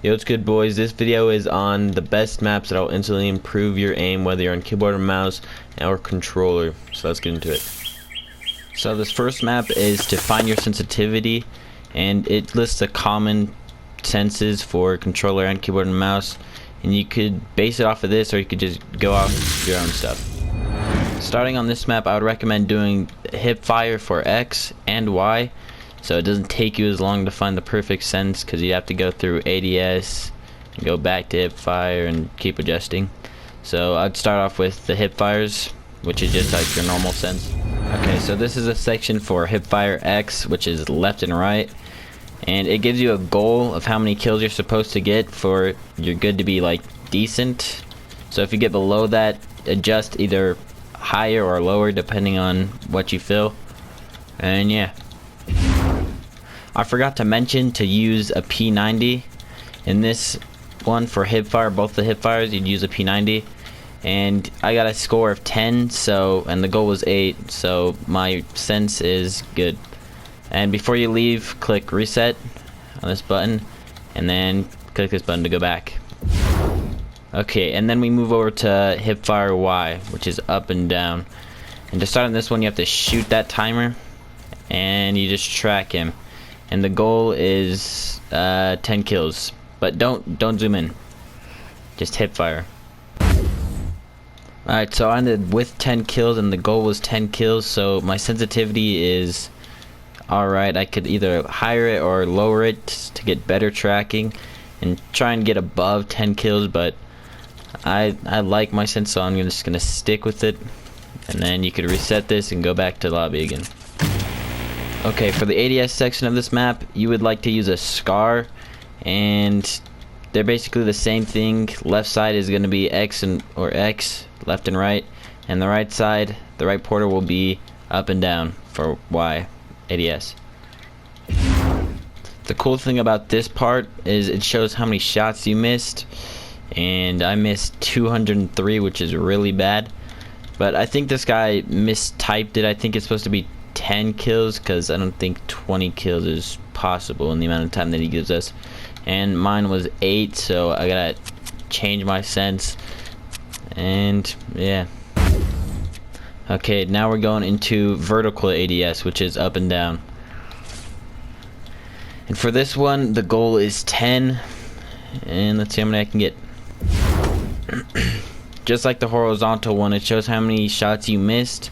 Yo, what's good, boys? This video is on the best maps that will instantly improve your aim, whether you're on keyboard or mouse or controller. So let's get into it. So this first map is to find your sensitivity, and it lists the common senses for controller and keyboard and mouse, and you could base it off of this, or you could just go off your own stuff. Starting on this map, I would recommend doing hip fire for X and Y, so it doesn't take you as long to find the perfect sense, because you have to go through ADS and go back to hip fire and keep adjusting. So I'd start off with the hip fires, which is just like your normal sense. Okay, so this is a section for hip fire X, which is left and right, and it gives you a goal of how many kills you're supposed to get for you're good to be like decent. So if you get below that, adjust either higher or lower depending on what you feel. And yeah, I forgot to mention to use a P90 in this one for hip fire. Both the hip fires you'd use a P90, and I got a score of 10, so, and the goal was 8, so my sense is good. And before you leave, click reset on this button and then click this button to go back. Okay, and then we move over to hip fire Y, which is up and down. And to start on this one, you have to shoot that timer and you just track him, and the goal is 10 kills, but don't zoom in, just hip fire. Alright, so I ended with 10 kills and the goal was 10 kills, so my sensitivity is alright. I could either higher it or lower it to get better tracking and try and get above 10 kills, but I like my sense, so I'm just gonna stick with it, and then you could reset this and go back to lobby again. Okay, for the ADS section of this map, you would like to use a SCAR, and they're basically the same thing. Left side is going to be X or X, left and right, and the right side, the right portal will be up and down for Y ADS. The cool thing about this part is it shows how many shots you missed, and I missed 203, which is really bad. But I think this guy mistyped it. I think it's supposed to be 10 kills, because I don't think 20 kills is possible in the amount of time that he gives us, and mine was 8, so I gotta change my sense. And yeah, okay, now we're going into vertical ADS, which is up and down, and for this one the goal is 10, and let's see how many I can get. Just like the horizontal one, it shows how many shots you missed,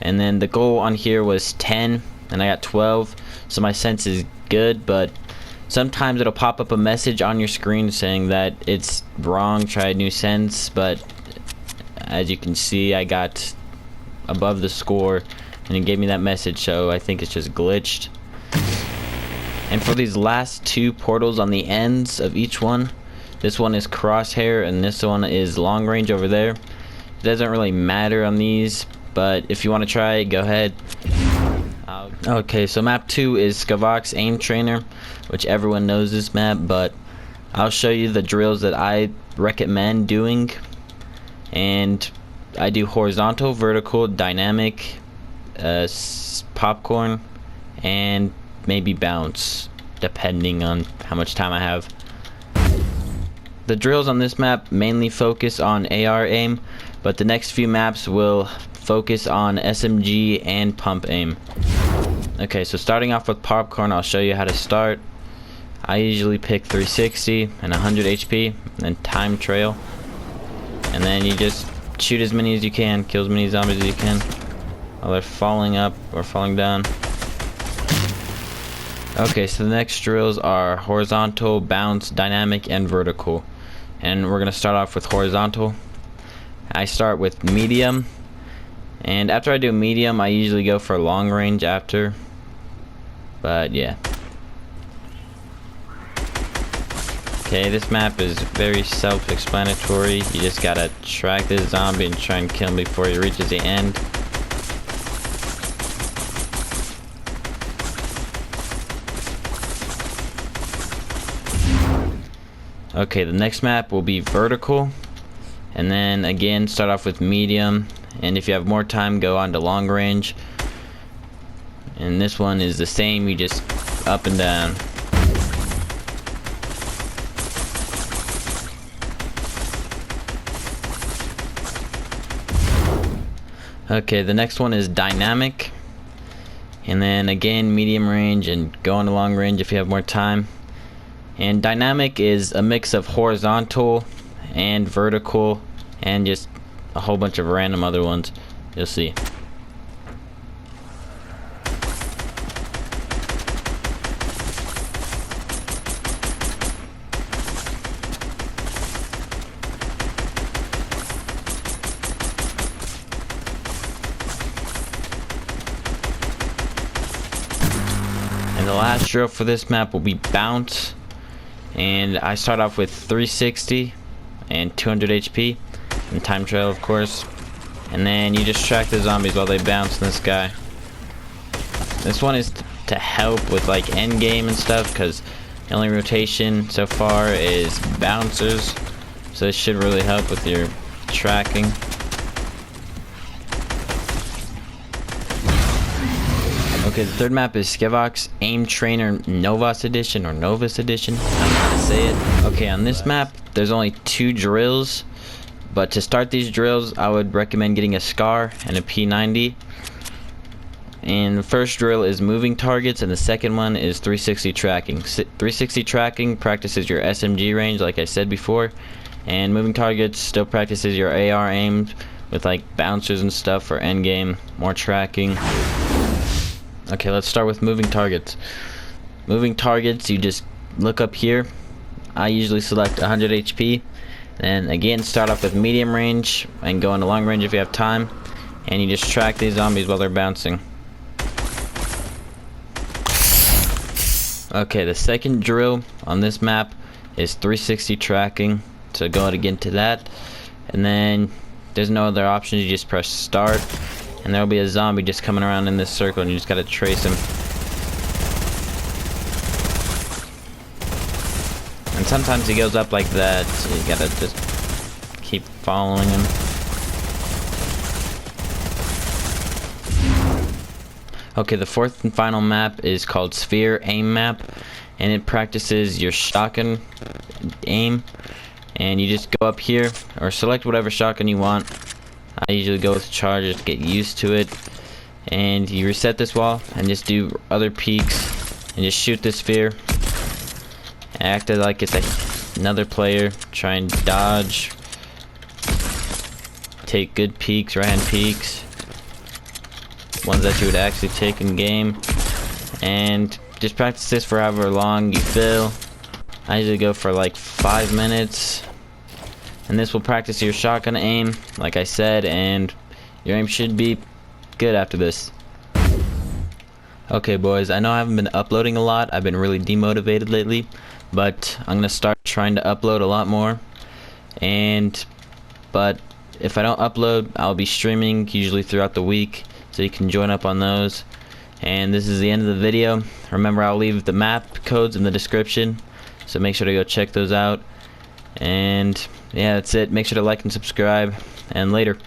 and then the goal on here was 10 and I got 12, so my sense is good. But sometimes it'll pop up a message on your screen saying that it's wrong, try a new sense. But as you can see, I got above the score and it gave me that message, so I think it's just glitched. And for these last two portals on the ends of each one, this one is crosshair and this one is long range over there. It doesn't really matter on these, but if you want to try it, go ahead. Okay, so map 2 is Skaavok's aim trainer, which everyone knows this map, but I'll show you the drills that I recommend doing. And I do horizontal, vertical, dynamic, popcorn, and maybe bounce, depending on how much time I have. The drills on this map mainly focus on AR aim, but the next few maps will focus on SMG and pump aim. Okay, so starting off with popcorn, I'll show you how to start. I usually pick 360 and 100 HP, and then time trail, and then you just shoot as many as you can, kill as many zombies as you can while they're falling up or falling down. Okay, so the next drills are horizontal, bounce, dynamic, and vertical, and we're gonna start off with horizontal. I start with medium, and after I do medium I usually go for long range after, but yeah. Okay, this map is very self-explanatory. You just gotta track this zombie and try and kill him before he reaches the end. Okay, the next map will be vertical, and then again start off with medium, and if you have more time, go on to long range. And this one is the same, you just up and down. Okay, the next one is dynamic, and then again medium range, and go on to long range if you have more time. And dynamic is a mix of horizontal and vertical and just a whole bunch of random other ones. You'll see. And the last drill for this map will be bounce, and I start off with 360 and 200 HP and time trial, of course, and then you just track the zombies while they bounce in the sky. This one is to help with like end game and stuff, because the only rotation so far is bouncers, so this should really help with your tracking. Okay, the third map is Skaavok's Aim Trainer Novos Edition, or Novos Edition, I don't know how to say it. Okay, on this map, there's only 2 drills, but to start these drills, I would recommend getting a SCAR and a P90. And the first drill is moving targets, and the second one is 360 tracking. 360 tracking practices your SMG range, like I said before, and moving targets still practices your AR aim with like bouncers and stuff for end game, more tracking. Okay, let's start with moving targets. Moving targets, you just look up here. I usually select 100 HP. Then again, start off with medium range and go into long range if you have time. And you just track these zombies while they're bouncing. Okay, the second drill on this map is 360 tracking. So go ahead again to that. And then there's no other options, you just press start. And there'll be a zombie just coming around in this circle, and you just gotta trace him. And sometimes he goes up like that, so you gotta just keep following him. Okay, the fourth and final map is called Sphere Aim Map, and it practices your shotgun aim. And you just go up here, or select whatever shotgun you want. I usually go with charge to get used to it. And you reset this wall and just do other peaks and just shoot this sphere. Act like it's another player. Try and dodge. Take good peeks, right hand peeks. Ones that you would actually take in game. And just practice this for however long you feel. I usually go for like 5 minutes. And this will practice your shotgun aim, like I said, and your aim should be good after this. Okay boys, I know I haven't been uploading a lot. I've been really demotivated lately, but I'm gonna start trying to upload a lot more. But if I don't upload, I'll be streaming usually throughout the week, so you can join up on those. And this is the end of the video. Remember, I'll leave the map codes in the description, so make sure to go check those out. And yeah, that's it. Make sure to like and subscribe, and later.